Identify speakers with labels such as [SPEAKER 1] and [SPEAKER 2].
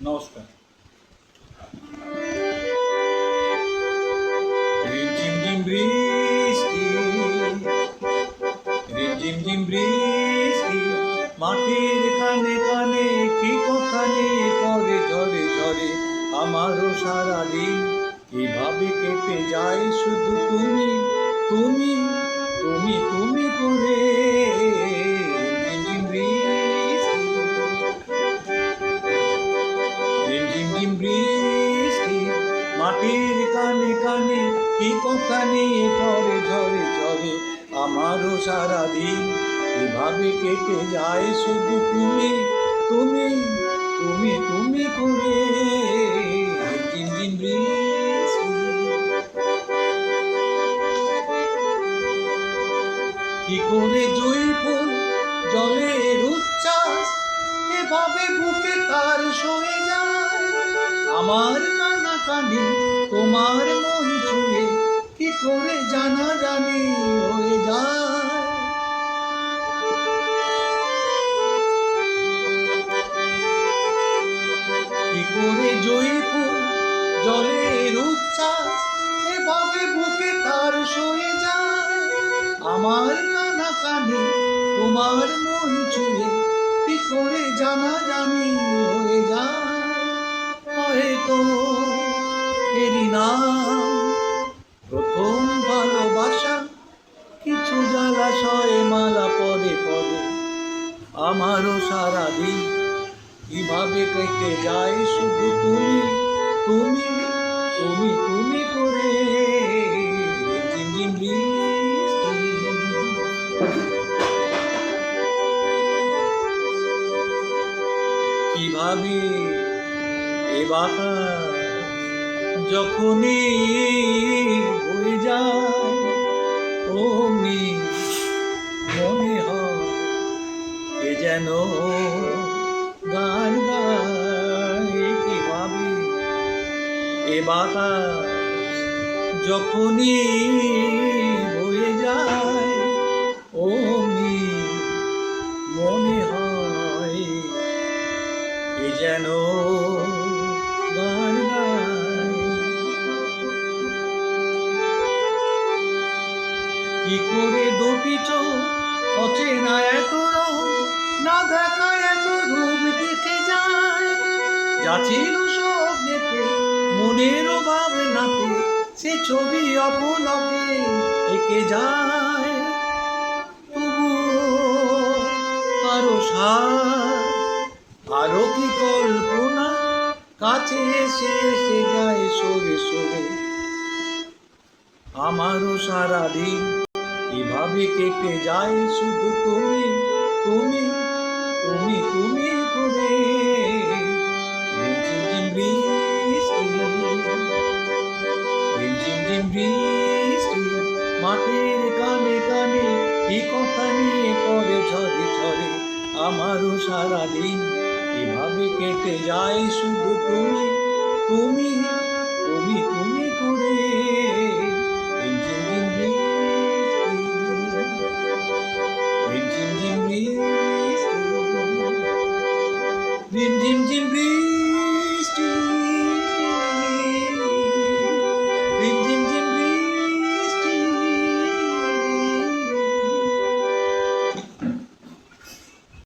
[SPEAKER 1] নমস্কার। রিমঝিম ঝিম বৃষ্টি, রিমঝিম ঝিম বৃষ্টি, মাটির কানে কানে কি কথা নিয়ে পড়ে ঝরে ঝরে। আমারও সারাদিন কিভাবে কেটে যায় শুধু তুমি তুমি তুমি তুমি করে। রিমঝিম বৃষ্টি, রিমঝিম ঝিম বৃষ্টি, মাটির কানে কানে কি কথা নিয়ে পড়ে ঝরে ঝরে। আমারও সারাদিন এভাবে কেটে যায় শুধু তুমি তুমি তুমি তুমি করে। ঝিম ঝিম বৃষ্টি, কি করে জুঁই ফুল জলের উচ্ছ্বাস এভাবে বুকে তার সয়ে যায়। আমার কানা কানে তোমার মন ছুঁয়ে কি করে জানা জানি হয়ে যায়। কি করে জয়ী ফুল জলের উচ্ছ্বাস এভাবে বুকে তার সয়ে যায়। আমার কানা কানে তোমার মন ছুঁয়ে কি করে জানা জানি হয়ে যায়। হয়তো এরই নাম প্রথম ভালোবাসা, কিছু জলাশয়ে মালা পদে পদে। আমারও সারাদিন কিভাবে কেটে যায় শুধু তুমি তুমি তুমি তুমি করে। ঝিম ঝিম বৃষ্টি, কিভাবে এ বাতাস যখনই বয়ে যায় অমনি মনে হয় কে যেন গান গায়। কিভাবে এ বাতাস যখনই বয়ে যায় অমনি মনে হয় কে যেন গান গায়। কি করে দুটি চোখ অচেনা এত রং না দেখা এত রূপ দেখে যায়। যা ছিল স্বপ্নেতে মনেরও ভাবনাতে সে ছবি অপলকে এঁকে যায়। তবুও আরো সার আরো কি কল্পনা কাছে এসে এসে যায় সরে সরে। আমারও সারাদিন কিভাবে কেটে যায় শুধু তুমি তুমি তুমি তুমি করে। রিমঝিম ঝিম বৃষ্টি, রিমঝিম ঝিম বৃষ্টি, মাটির কানে কানে কি কথা নিয়ে পড়ে ঝরে ঝরে। আমারও সারাদিন কিভাবে কেটে যায় শুধু তুমি তুমি তুমি তুমি করে। রিমঝিম ঝিম বৃষ্টি, রিমঝিম ঝিম বৃষ্টি, রিমঝিম ঝিম বৃষ্টি।